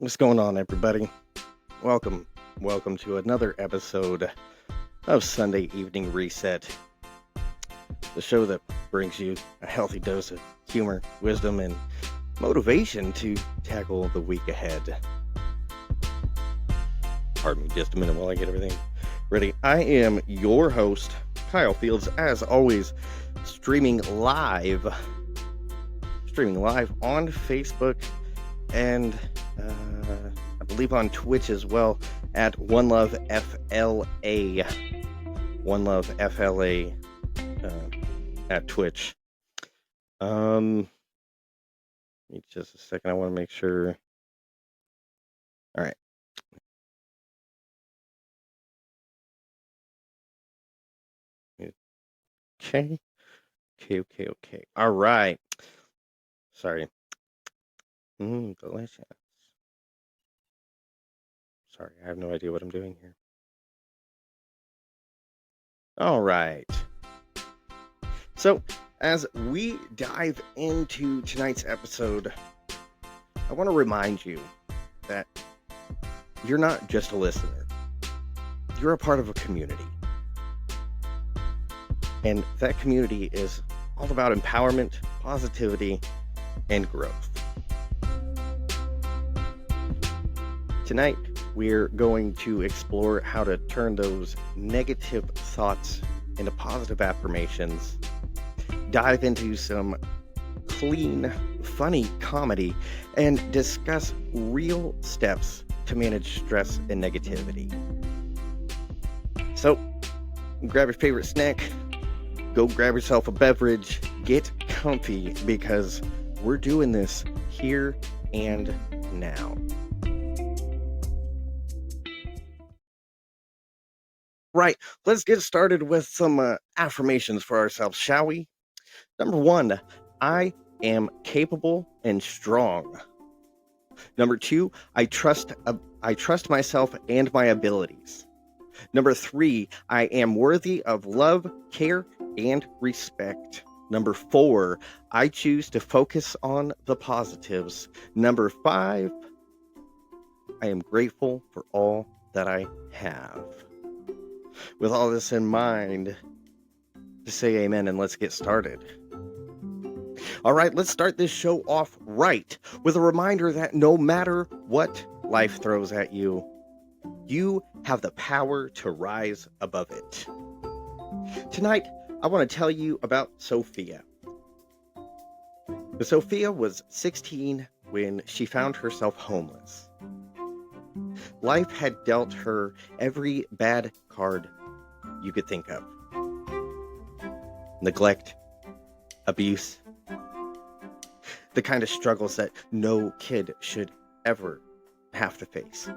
What's going on, everybody? Welcome to another episode of Sunday Evening Reset, the show that brings you a healthy dose of humor, wisdom, and motivation to tackle the week ahead. Pardon me just a minute while I get everything ready. I am your host, Kyle Fields, as always, streaming live on Facebook and I believe on Twitch as well at One Love FLA. One Love FLA at Twitch. Just a second. I want to make sure. All right. Okay. All right. Sorry. Delicious. Sorry, I have no idea what I'm doing here. All right. So, as we dive into tonight's episode, I want to remind you that you're not just a listener. You're a part of a community. And that community is all about empowerment, positivity, and growth. Tonight, we're going to explore how to turn those negative thoughts into positive affirmations, dive into some clean, funny comedy, and discuss real steps to manage stress and negativity. So, grab your favorite snack, go grab yourself a beverage, get comfy, because we're doing this here and now. Right, let's get started with some affirmations for ourselves, shall we? Number 1, I am capable and strong. Number 2, I trust myself and my abilities. Number 3, I am worthy of love, care, and respect. Number 4, I choose to focus on the positives. Number 5, I am grateful for all that I have. With all this in mind, just say amen and let's get started. All right, let's start this show off right with a reminder that no matter what life throws at you, you have the power to rise above it. Tonight, I want to tell you about Sophia. Sophia was 16 when she found herself homeless. Life had dealt her every bad card you could think of. Neglect, abuse, the kind of struggles that no kid should ever have to face.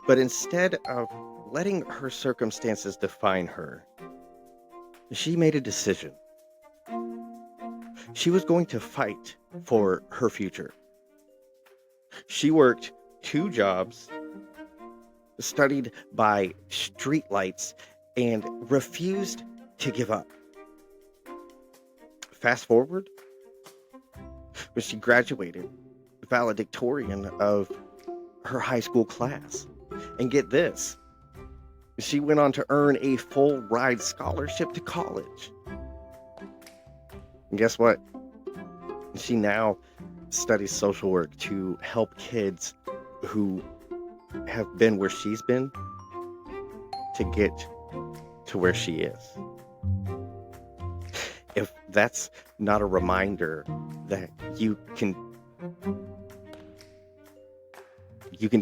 But instead of letting her circumstances define her, she made a decision. She was going to fight for her future. She worked 2 jobs, studied by streetlights, and refused to give up. Fast forward, when she graduated, valedictorian of her high school class. And get this, she went on to earn a full ride scholarship to college. And guess what? She now studies social work to help kids who have been where she's been to get to where she is. If that's not a reminder that you can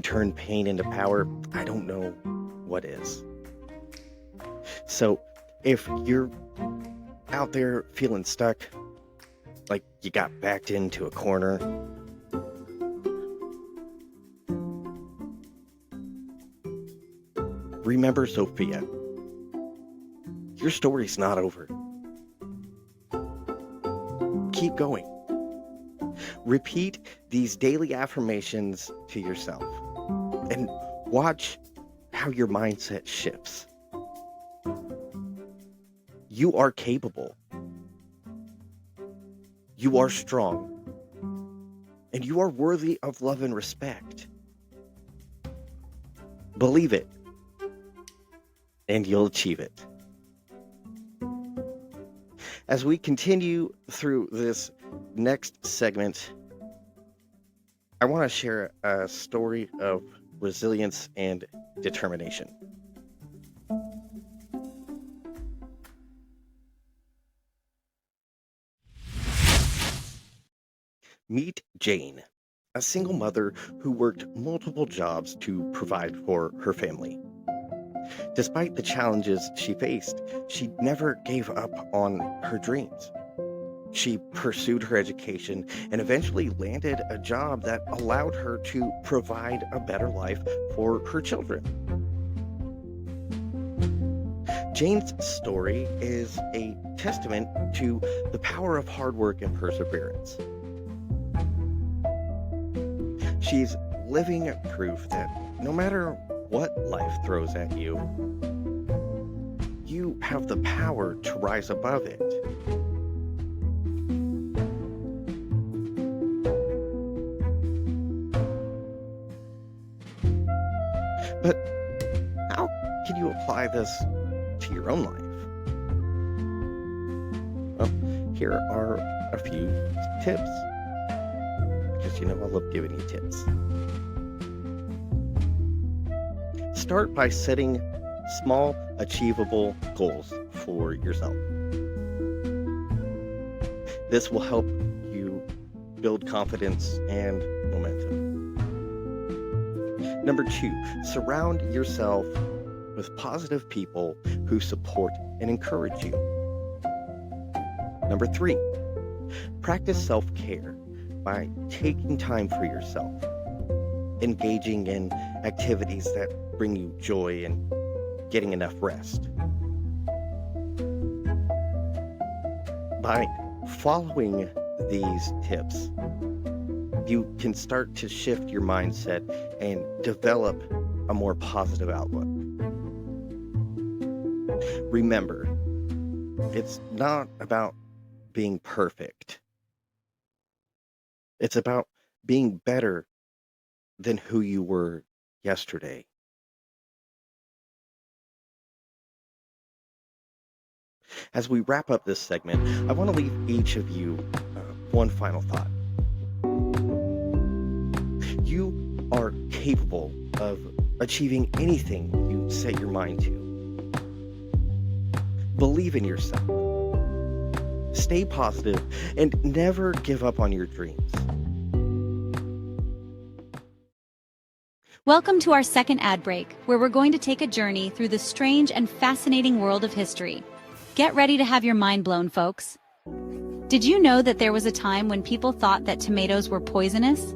turn pain into power, I don't know what is. So if you're out there feeling stuck, like you got backed into a corner, remember Sophia. Your story's not over. Keep going. Repeat these daily affirmations to yourself and watch how your mindset shifts. You are capable. You are strong. and you are worthy of love and respect. Believe it, and you'll achieve it. As we continue through this next segment, I want to share a story of resilience and determination. Meet Jane, a single mother who worked multiple jobs to provide for her family. Despite the challenges she faced, she never gave up on her dreams. She pursued her education and eventually landed a job that allowed her to provide a better life for her children. Jane's story is a testament to the power of hard work and perseverance. She's living proof that no matter what life throws at you, you have the power to rise above it. But how can you apply this to your own life? Well, here are a few tips. Because I love giving you tips. Start by setting small, achievable goals for yourself. This will help you build confidence and momentum. Number 2, surround yourself with positive people who support and encourage you. Number 3, practice self-care by taking time for yourself, engaging in activities that bring you joy and getting enough rest. By following these tips, you can start to shift your mindset and develop a more positive outlook. Remember, it's not about being perfect. It's about being better than who you were yesterday. As we wrap up this segment, I want to leave each of you one final thought. You are capable of achieving anything you set your mind to. Believe in yourself. Stay positive and never give up on your dreams. Welcome to our second ad break, where we're going to take a journey through the strange and fascinating world of history. Get ready to have your mind blown, folks. Did you know that there was a time when people thought that tomatoes were poisonous?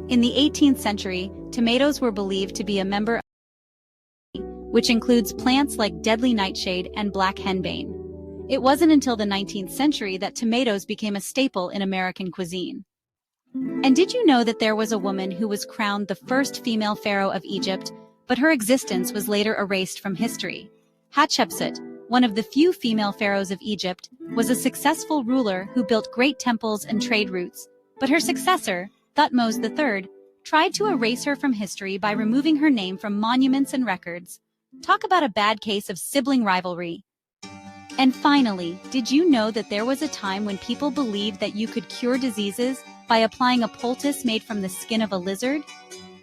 In the 18th century, tomatoes were believed to be a member of which includes plants like deadly nightshade and black henbane. It wasn't until the 19th century that tomatoes became a staple in American cuisine. And did you know that there was a woman who was crowned the first female pharaoh of Egypt, but her existence was later erased from history? Hatshepsut, one of the few female pharaohs of Egypt, was a successful ruler who built great temples and trade routes, but her successor, Thutmose III, tried to erase her from history by removing her name from monuments and records. Talk about a bad case of sibling rivalry. And finally, did you know that there was a time when people believed that you could cure diseases by applying a poultice made from the skin of a lizard?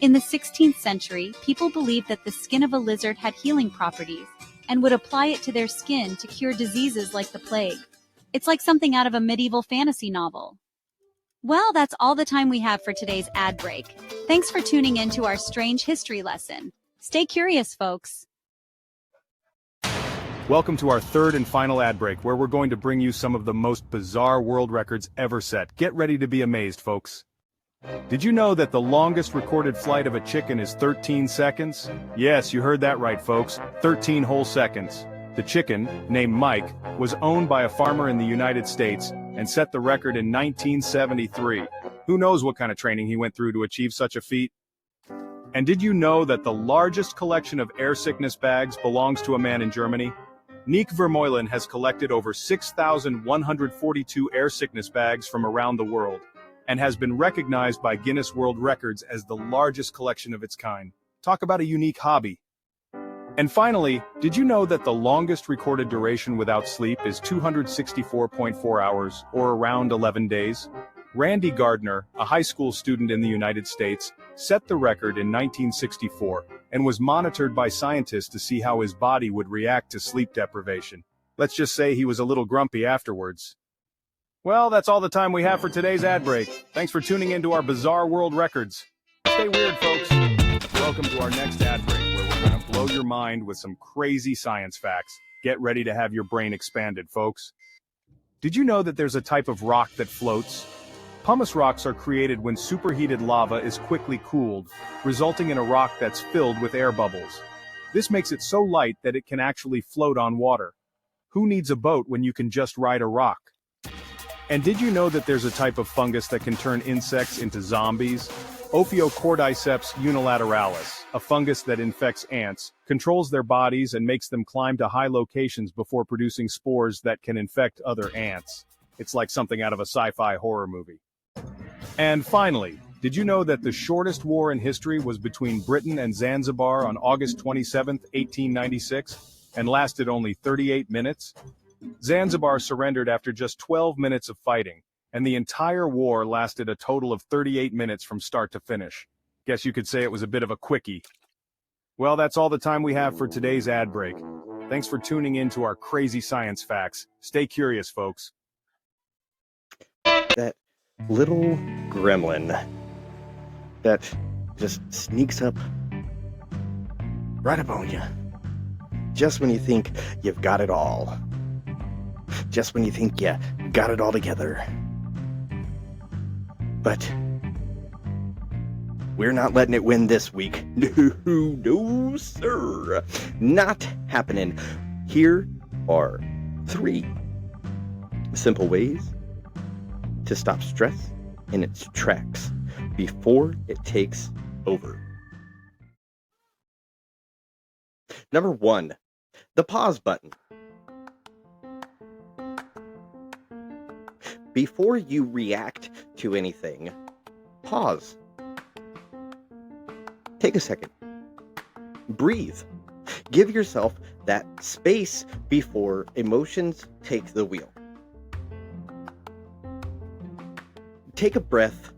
In the 16th century, people believed that the skin of a lizard had healing properties and would apply it to their skin to cure diseases like the plague. It's like something out of a medieval fantasy novel. Well, that's all the time we have for today's ad break. Thanks for tuning in to our strange history lesson. Stay curious, folks. Welcome to our third and final ad break, where we're going to bring you some of the most bizarre world records ever set. Get ready to be amazed, folks. Did you know that the longest recorded flight of a chicken is 13 seconds? Yes, you heard that right, folks. 13 whole seconds. The chicken, named Mike, was owned by a farmer in the United States and set the record in 1973. Who knows what kind of training he went through to achieve such a feat? And did you know that the largest collection of air sickness bags belongs to a man in Germany? Nick Vermeulen has collected over 6,142 air sickness bags from around the world. and has been recognized by Guinness World Records as the largest collection of its kind. Talk about a unique hobby. And finally, did you know that the longest recorded duration without sleep is 264.4 hours, or around 11 days? Randy Gardner, a high school student in the United States, set the record in 1964 and was monitored by scientists to see how his body would react to sleep deprivation. Let's just say he was a little grumpy afterwards. Well, that's all the time we have for today's ad break. Thanks for tuning into our bizarre world records. Stay weird, folks. Welcome to our next ad break, where we're going to blow your mind with some crazy science facts. Get ready to have your brain expanded, folks. Did you know that there's a type of rock that floats? Pumice rocks are created when superheated lava is quickly cooled, resulting in a rock that's filled with air bubbles. This makes it so light that it can actually float on water. Who needs a boat when you can just ride a rock? And did you know that there's a type of fungus that can turn insects into zombies? Ophiocordyceps unilateralis, a fungus that infects ants, controls their bodies and makes them climb to high locations before producing spores that can infect other ants. It's like something out of a sci-fi horror movie. And finally, did you know that the shortest war in history was between Britain and Zanzibar on August 27, 1896, and lasted only 38 minutes? Zanzibar surrendered after just 12 minutes of fighting, and the entire war lasted a total of 38 minutes from start to finish. Guess you could say it was a bit of a quickie. Well, that's all the time we have for today's ad break. Thanks for tuning in to our crazy science facts. Stay curious, folks. That little gremlin that just sneaks up right up on you. Just when you think you've got it all. Just when you think you got it all together. But we're not letting it win this week. No, sir. Not happening. Here are 3 simple ways to stop stress in its tracks before it takes over. Number 1, the pause button. Before you react to anything, pause. Take a second. Breathe. Give yourself that space before emotions take the wheel. Take a breath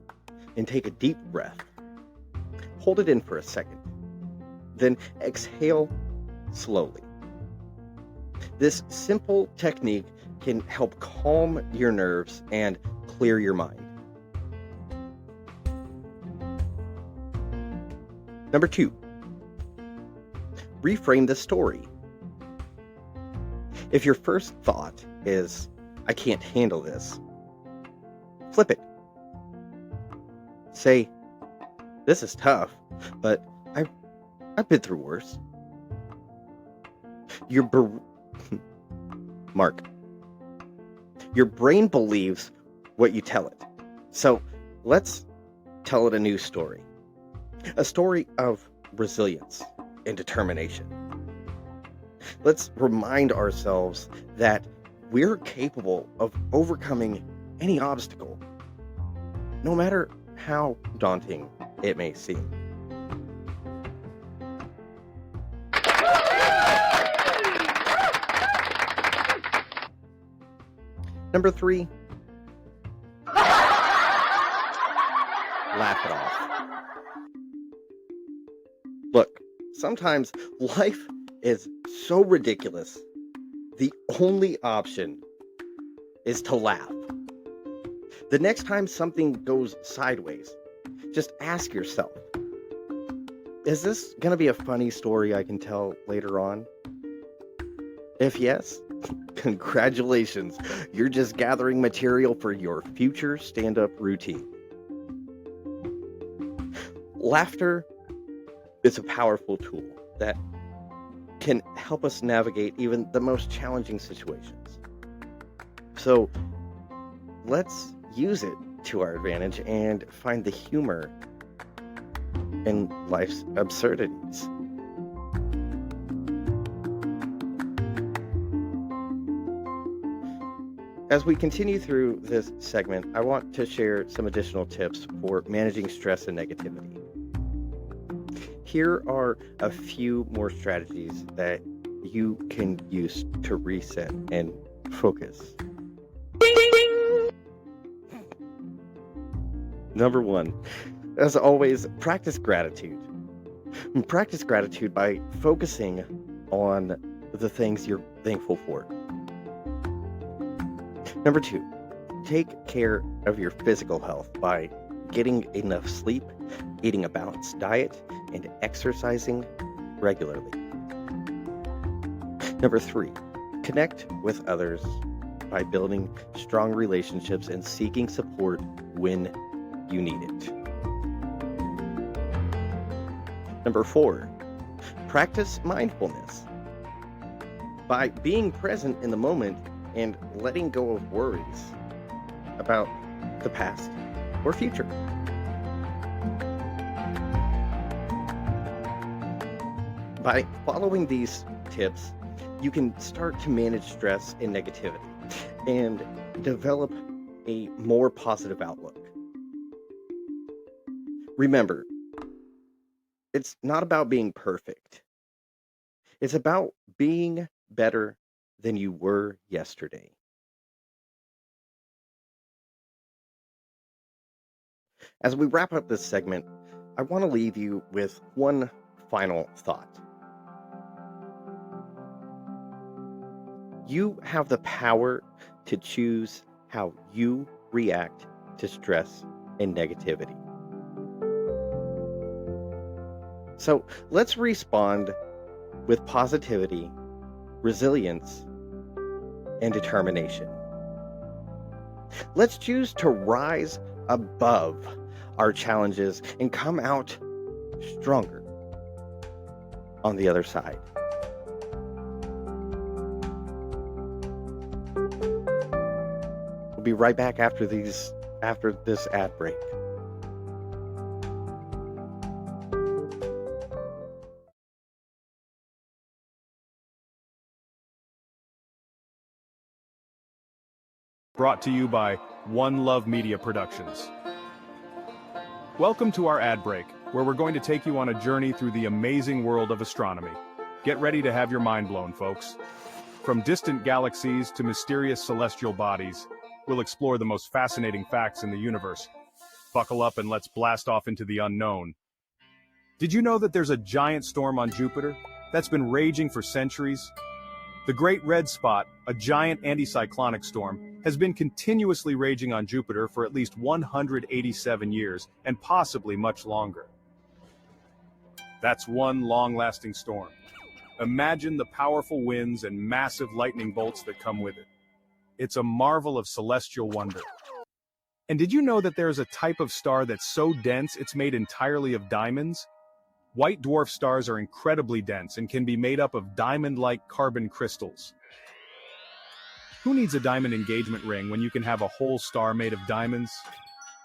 and take a deep breath. Hold it in for a second. Then exhale slowly. This simple technique can help calm your nerves and clear your mind. Number 2, reframe the story. If your first thought is, I can't handle this, flip it. Say, this is tough, but I've been through worse. Mark. Your brain believes what you tell it. So let's tell it a new story. A story of resilience and determination. Let's remind ourselves that we're capable of overcoming any obstacle, no matter how daunting it may seem. Number 3, laugh it off. Look, sometimes life is so ridiculous, the only option is to laugh. The next time something goes sideways, just ask yourself, is this going to be a funny story I can tell later on? If yes, congratulations, you're just gathering material for your future stand-up routine. Laughter is a powerful tool that can help us navigate even the most challenging situations. So let's use it to our advantage and find the humor in life's absurdities. As we continue through this segment, I want to share some additional tips for managing stress and negativity. Here are a few more strategies that you can use to reset and focus. Number one, as always, practice gratitude. Practice gratitude by focusing on the things you're thankful for. Number two, take care of your physical health by getting enough sleep, eating a balanced diet, and exercising regularly. Number three, connect with others by building strong relationships and seeking support when you need it. Number four, practice mindfulness by being present in the moment and letting go of worries about the past or future. By following these tips, you can start to manage stress and negativity and develop a more positive outlook. Remember, it's not about being perfect. It's about being better than you were yesterday. As we wrap up this segment, I want to leave you with one final thought. You have the power to choose how you react to stress and negativity. So let's respond with positivity, resilience, and determination. Let's choose to rise above our challenges and come out stronger on the other side. We'll be right back after this ad break. Brought to you by One Love Media Productions. Welcome to our ad break, where we're going to take you on a journey through the amazing world of astronomy. Get ready to have your mind blown, folks. From distant galaxies to mysterious celestial bodies, we'll explore the most fascinating facts in the universe. Buckle up and let's blast off into the unknown. Did you know that there's a giant storm on Jupiter that's been raging for centuries? The Great Red Spot, a giant anticyclonic storm, has been continuously raging on Jupiter for at least 187 years, and possibly much longer. That's one long-lasting storm. Imagine the powerful winds and massive lightning bolts that come with it. It's a marvel of celestial wonder. And did you know that there is a type of star that's so dense it's made entirely of diamonds? White dwarf stars are incredibly dense and can be made up of diamond-like carbon crystals. Who needs a diamond engagement ring when you can have a whole star made of diamonds?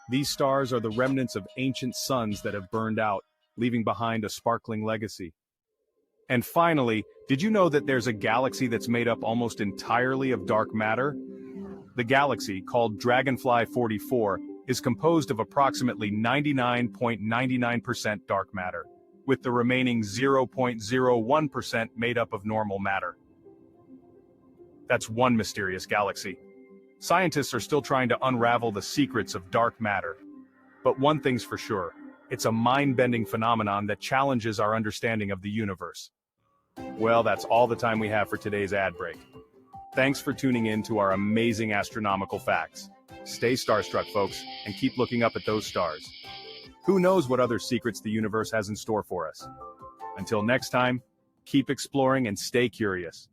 These stars are the remnants of ancient suns that have burned out, leaving behind a sparkling legacy. And finally, did you know that there's a galaxy that's made up almost entirely of dark matter? The galaxy, called Dragonfly 44, is composed of approximately 99.99% dark matter, with the remaining 0.01% made up of normal matter. That's one mysterious galaxy. Scientists are still trying to unravel the secrets of dark matter. But one thing's for sure, it's a mind-bending phenomenon that challenges our understanding of the universe. Well, that's all the time we have for today's ad break. Thanks for tuning in to our amazing astronomical facts. Stay starstruck, folks, and keep looking up at those stars. Who knows what other secrets the universe has in store for us? Until next time, keep exploring and stay curious.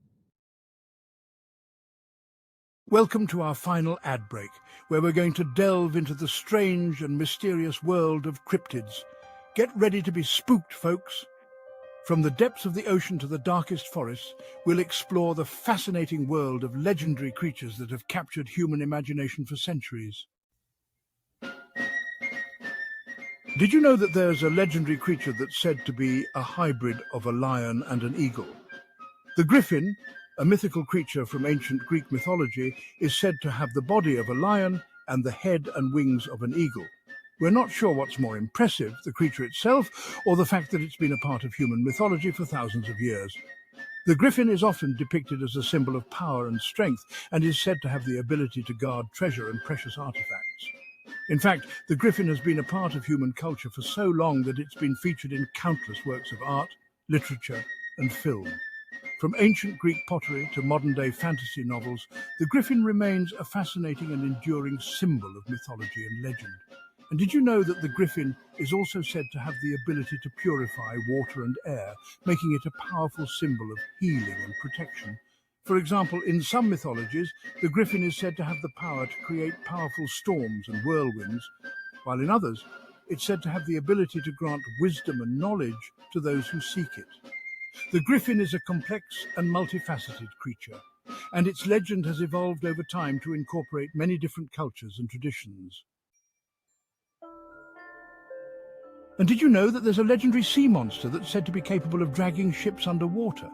Welcome to our final ad break, where we're going to delve into the strange and mysterious world of cryptids. Get ready to be spooked, folks. From the depths of the ocean to the darkest forests, we'll explore the fascinating world of legendary creatures that have captured human imagination for centuries. Did you know that there's a legendary creature that's said to be a hybrid of a lion and an eagle? The griffin, a mythical creature from ancient Greek mythology, is said to have the body of a lion and the head and wings of an eagle. We're not sure what's more impressive, the creature itself or the fact that it's been a part of human mythology for thousands of years. The griffin is often depicted as a symbol of power and strength and is said to have the ability to guard treasure and precious artifacts. In fact, the griffin has been a part of human culture for so long that it's been featured in countless works of art, literature, and film. From ancient Greek pottery to modern-day fantasy novels, the griffin remains a fascinating and enduring symbol of mythology and legend. And did you know that the griffin is also said to have the ability to purify water and air, making it a powerful symbol of healing and protection? For example, in some mythologies, the griffin is said to have the power to create powerful storms and whirlwinds, while in others, it's said to have the ability to grant wisdom and knowledge to those who seek it. The griffin is a complex and multifaceted creature, and its legend has evolved over time to incorporate many different cultures and traditions. And did you know that there's a legendary sea monster that's said to be capable of dragging ships underwater?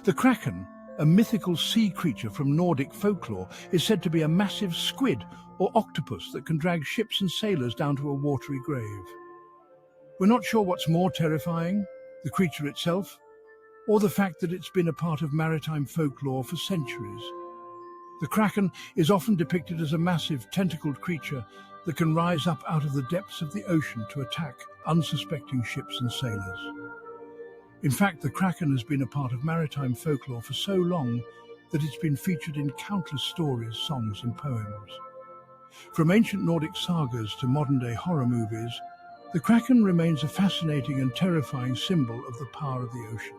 The kraken, a mythical sea creature from Nordic folklore, is said to be a massive squid or octopus that can drag ships and sailors down to a watery grave. We're not sure what's more terrifying, the creature itself, or the fact that it's been a part of maritime folklore for centuries. The kraken is often depicted as a massive, tentacled creature that can rise up out of the depths of the ocean to attack unsuspecting ships and sailors. In fact, the kraken has been a part of maritime folklore for so long that it's been featured in countless stories, songs, and poems. From ancient Nordic sagas to modern-day horror movies, the kraken remains a fascinating and terrifying symbol of the power of the ocean.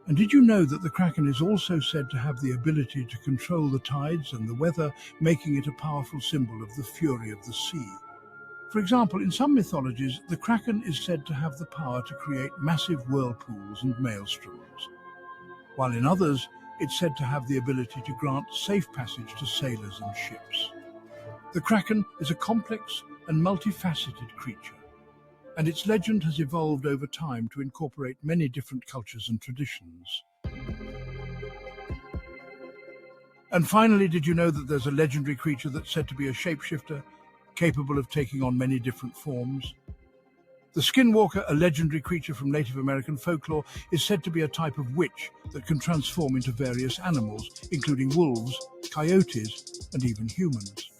And did you know that the kraken is also said to have the ability to control the tides and the weather, making it a powerful symbol of the fury of the sea? For example, in some mythologies, the kraken is said to have the power to create massive whirlpools and maelstroms, while in others, it's said to have the ability to grant safe passage to sailors and ships. The kraken is a complex and multifaceted creature, and its legend has evolved over time to incorporate many different cultures and traditions. And finally, did you know that there's a legendary creature that's said to be a shapeshifter, capable of taking on many different forms? The skinwalker, a legendary creature from Native American folklore, is said to be a type of witch that can transform into various animals, including wolves, coyotes, and even humans.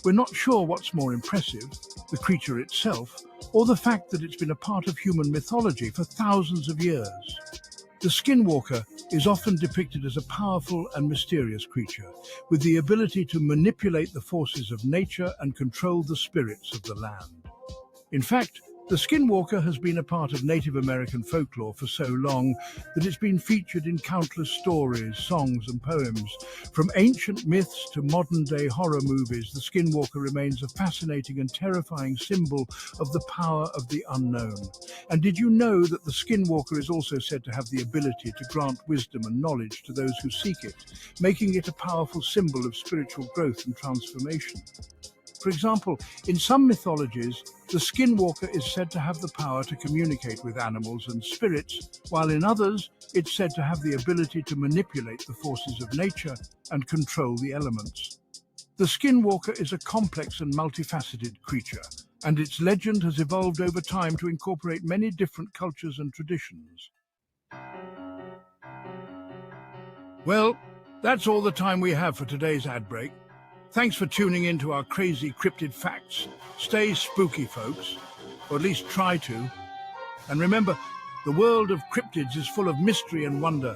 We're not sure what's more impressive, the creature itself, or the fact that it's been a part of human mythology for thousands of years. The skinwalker is often depicted as a powerful and mysterious creature, with the ability to manipulate the forces of nature and control the spirits of the land. In fact, the skinwalker has been a part of Native American folklore for so long that it's been featured in countless stories, songs, and poems. From ancient myths to modern-day horror movies, the skinwalker remains a fascinating and terrifying symbol of the power of the unknown. And did you know that the skinwalker is also said to have the ability to grant wisdom and knowledge to those who seek it, making it a powerful symbol of spiritual growth and transformation? For example, in some mythologies, the skinwalker is said to have the power to communicate with animals and spirits, while in others, it's said to have the ability to manipulate the forces of nature and control the elements. The skinwalker is a complex and multifaceted creature, and its legend has evolved over time to incorporate many different cultures and traditions. Well, that's all the time we have for today's ad break. Thanks for tuning in to our crazy cryptid facts. Stay spooky, folks, or at least try to. And remember, the world of cryptids is full of mystery and wonder,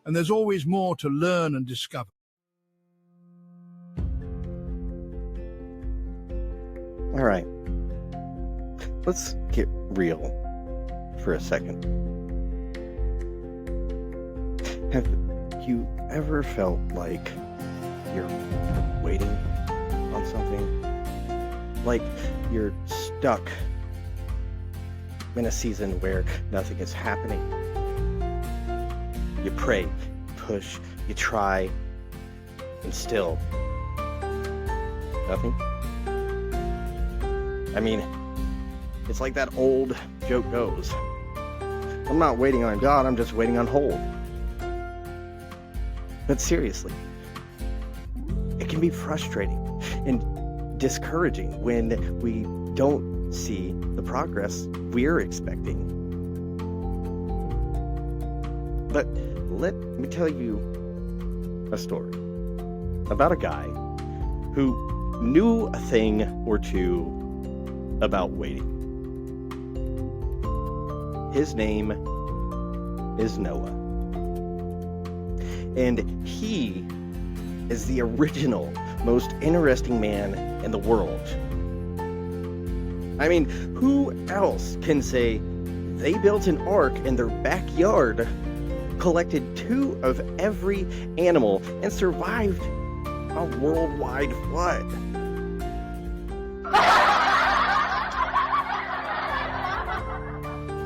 and there's always more to learn and discover. All right, let's get real for a second. Have you ever felt like you're waiting on something? Like you're stuck in a season where nothing is happening? You pray, you push, you try, and still nothing? I mean, it's like that old joke goes, I'm not waiting on God, I'm just waiting on hold. But seriously, it can be frustrating and discouraging when we don't see the progress we're expecting. But let me tell you a story about a guy who knew a thing or two about waiting. His name is Noah. And he is the original, most interesting man in the world. I mean, who else can say they built an ark in their backyard, collected 2 of every animal, and survived a worldwide flood?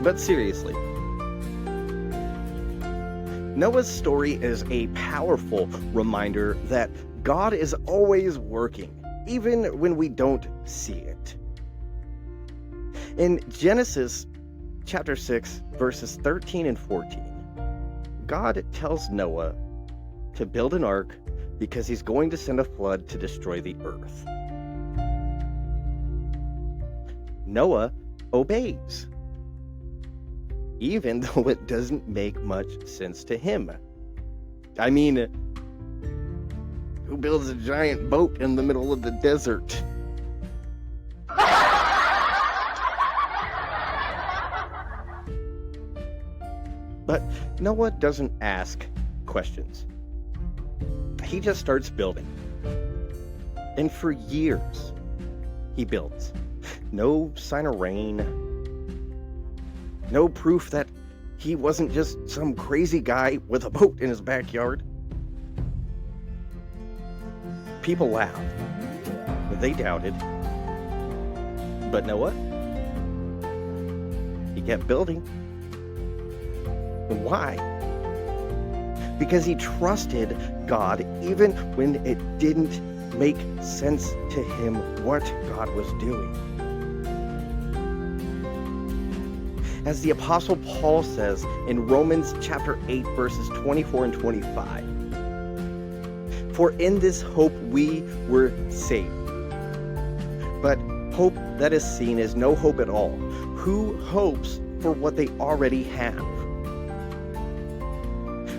But seriously, Noah's story is a powerful reminder that God is always working, even when we don't see it. In Genesis chapter 6, verses 13 and 14, God tells Noah to build an ark because he's going to send a flood to destroy the earth. Noah obeys, even though it doesn't make much sense to him. I mean, who builds a giant boat in the middle of the desert? But Noah doesn't ask questions. He just starts building. And for years, he builds. No sign of rain. No proof that he wasn't just some crazy guy with a boat in his backyard. People laughed. They doubted. But Noah, he kept building. Why? Because he trusted God even when it didn't make sense to him what God was doing. As the Apostle Paul says in Romans chapter 8, verses 24 and 25, "For in this hope we were saved. But hope that is seen is no hope at all. Who hopes for what they already have?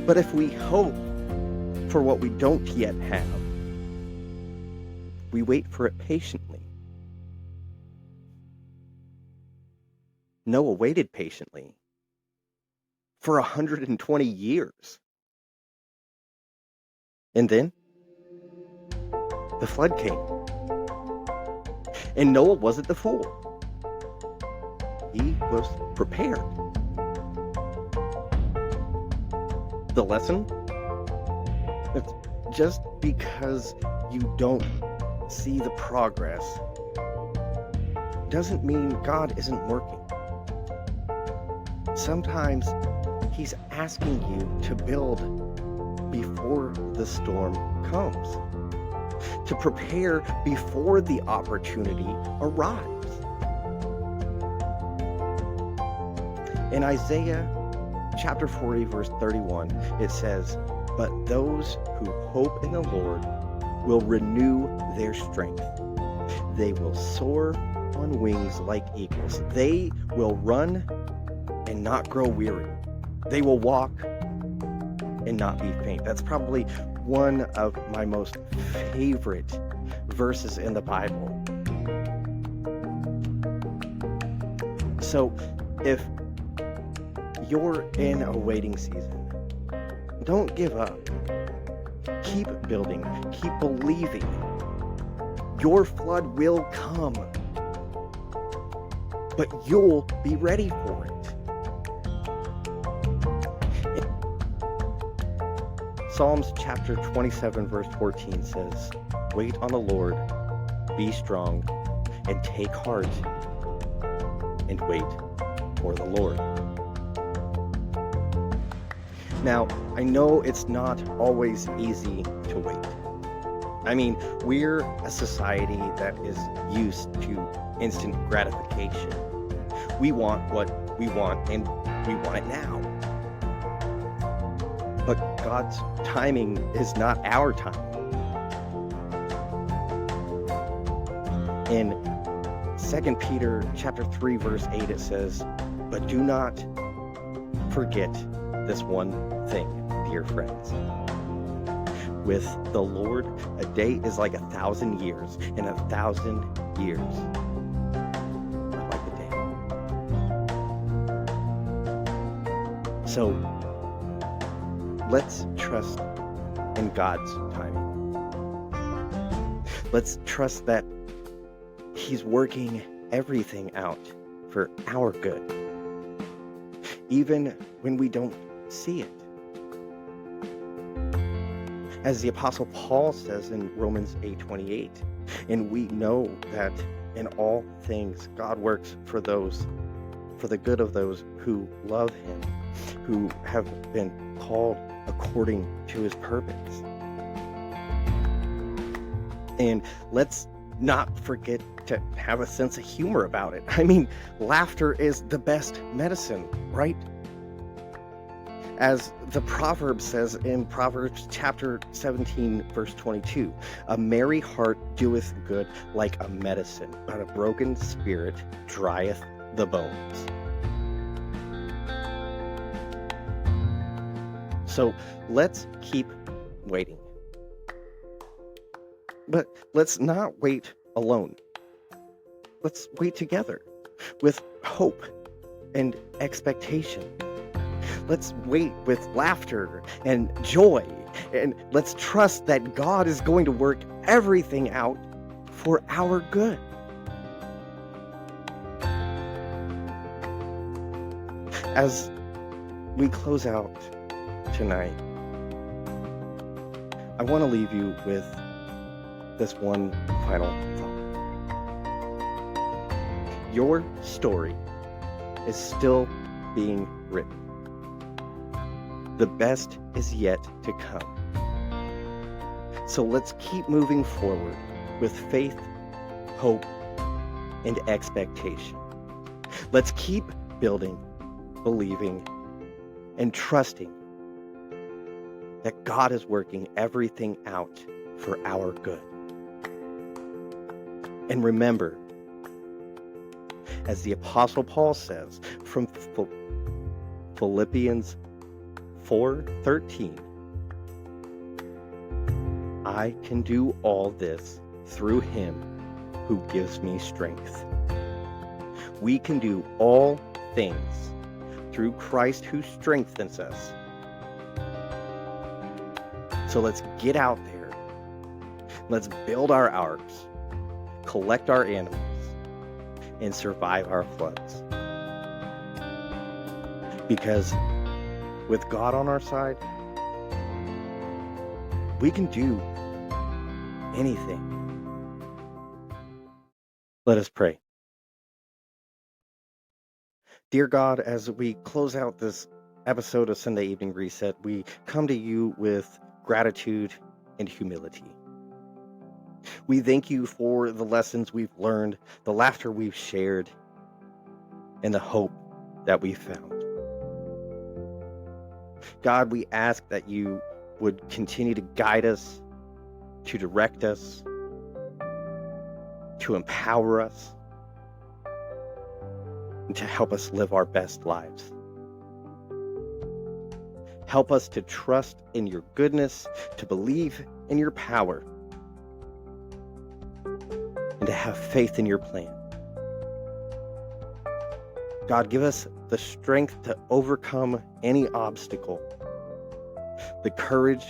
But if we hope for what we don't yet have, we wait for it patiently." Noah waited patiently for 120 years. And then the flood came. And Noah wasn't the fool. He was prepared. The lesson? It's just because you don't see the progress doesn't mean God isn't working. Sometimes he's asking you to build before the storm comes, to prepare before the opportunity arrives. In Isaiah chapter 40, verse 31, it says, "But those who hope in the Lord will renew their strength. They will soar on wings like eagles. They will run and not grow weary. They will walk and not be faint." That's probably one of my most favorite verses in the Bible. So if you're in a waiting season, don't give up. Keep building. Keep believing. Your flood will come, but you'll be ready for it. Psalms chapter 27, verse 14 says, "Wait on the Lord, be strong, and take heart, and wait for the Lord." Now, I know it's not always easy to wait. I mean, we're a society that is used to instant gratification. We want what we want, and we want it now. but God's timing is not our time. In 2 Peter chapter 3, verse 8, it says, "But do not forget this one thing, dear friends. With the Lord, a day is like 1,000 years, and 1,000 years are like a day." So let's trust in God's timing. Let's trust that He's working everything out for our good, even when we don't see it. As the Apostle Paul says in Romans 8:28, and we know that in all things God works for the good of those who love Him, who have been called according to His purpose. And let's not forget to have a sense of humor about it. I mean, laughter is the best medicine, right? As the proverb says in Proverbs chapter 17, verse 22, "A merry heart doeth good like a medicine, but a broken spirit drieth the bones." So let's keep waiting. But let's not wait alone. Let's wait together with hope and expectation. Let's wait with laughter and joy, and let's trust that God is going to work everything out for our good. As we close out tonight, I want to leave you with this one final thought. Your story is still being written. The best is yet to come. So let's keep moving forward with faith, hope, and expectation. Let's keep building, believing, and trusting that God is working everything out for our good. And remember, as the Apostle Paul says from Philippians 4:13, "I can do all this through Him who gives me strength." We can do all things through Christ who strengthens us. So let's get out there. Let's build our arks, collect our animals, and survive our floods. Because with God on our side, we can do anything. Let us pray. Dear God, as we close out this episode of Sunday Evening Reset, we come to you with gratitude and humility. We thank you for the lessons we've learned, the laughter we've shared, and the hope that we found. God, we ask that you would continue to guide us, to direct us, to empower us, and to help us live our best lives. Help us to trust in your goodness, to believe in your power, and to have faith in your plan. God, give us the strength to overcome any obstacle, the courage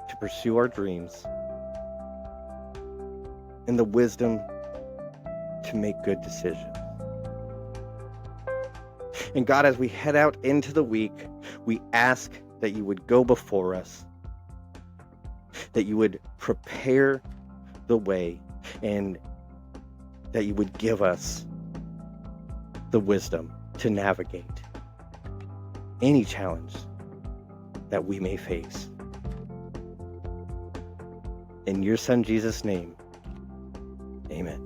to pursue our dreams, and the wisdom to make good decisions. And God, as we head out into the week, we ask that you would go before us, that you would prepare the way, and that you would give us the wisdom to navigate any challenge that we may face. In your Son, Jesus' name, amen.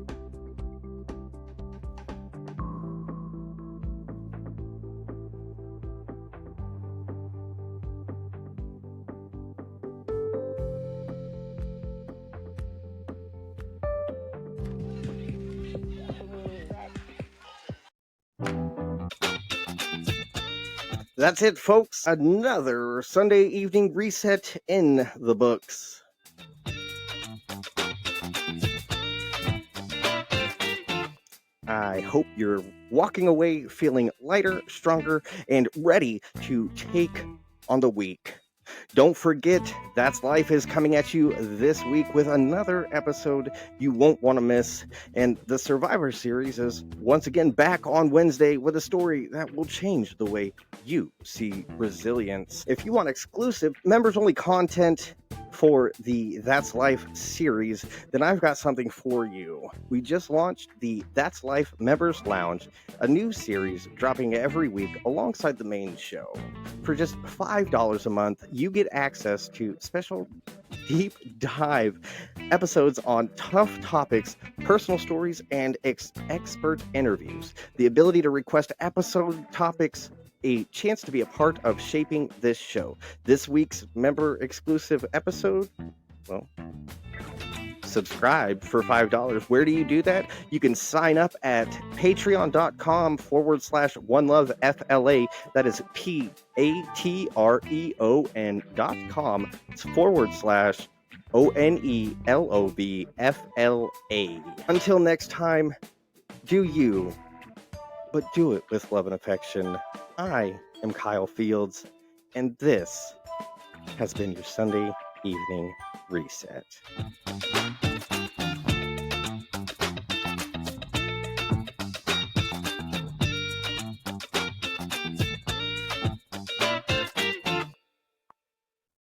That's it, folks. Another Sunday evening reset in the books. I hope you're walking away feeling lighter, stronger, and ready to take on the week. Don't forget, That's Life is coming at you this week with another episode you won't want to miss. And the Survivor Series is once again back on Wednesday with a story that will change the way you see resilience. If you want exclusive, members-only content for the That's Life series, then I've got something for you. We just launched the That's Life Members Lounge, a new series dropping every week alongside the main show. For just $5 a month, you get access to special deep dive episodes on tough topics, personal stories, and expert interviews. The ability to request episode topics, a chance to be a part of shaping this show. This week's member exclusive episode, well, subscribe for $5. Where do you do that? You can sign up at patreon.com/OneLoveFLA. That is patreon.com/ONELOVFLA. Until next time, do you, but do it with love and affection. I am Kyle Fields, and this has been your Sunday evening reset.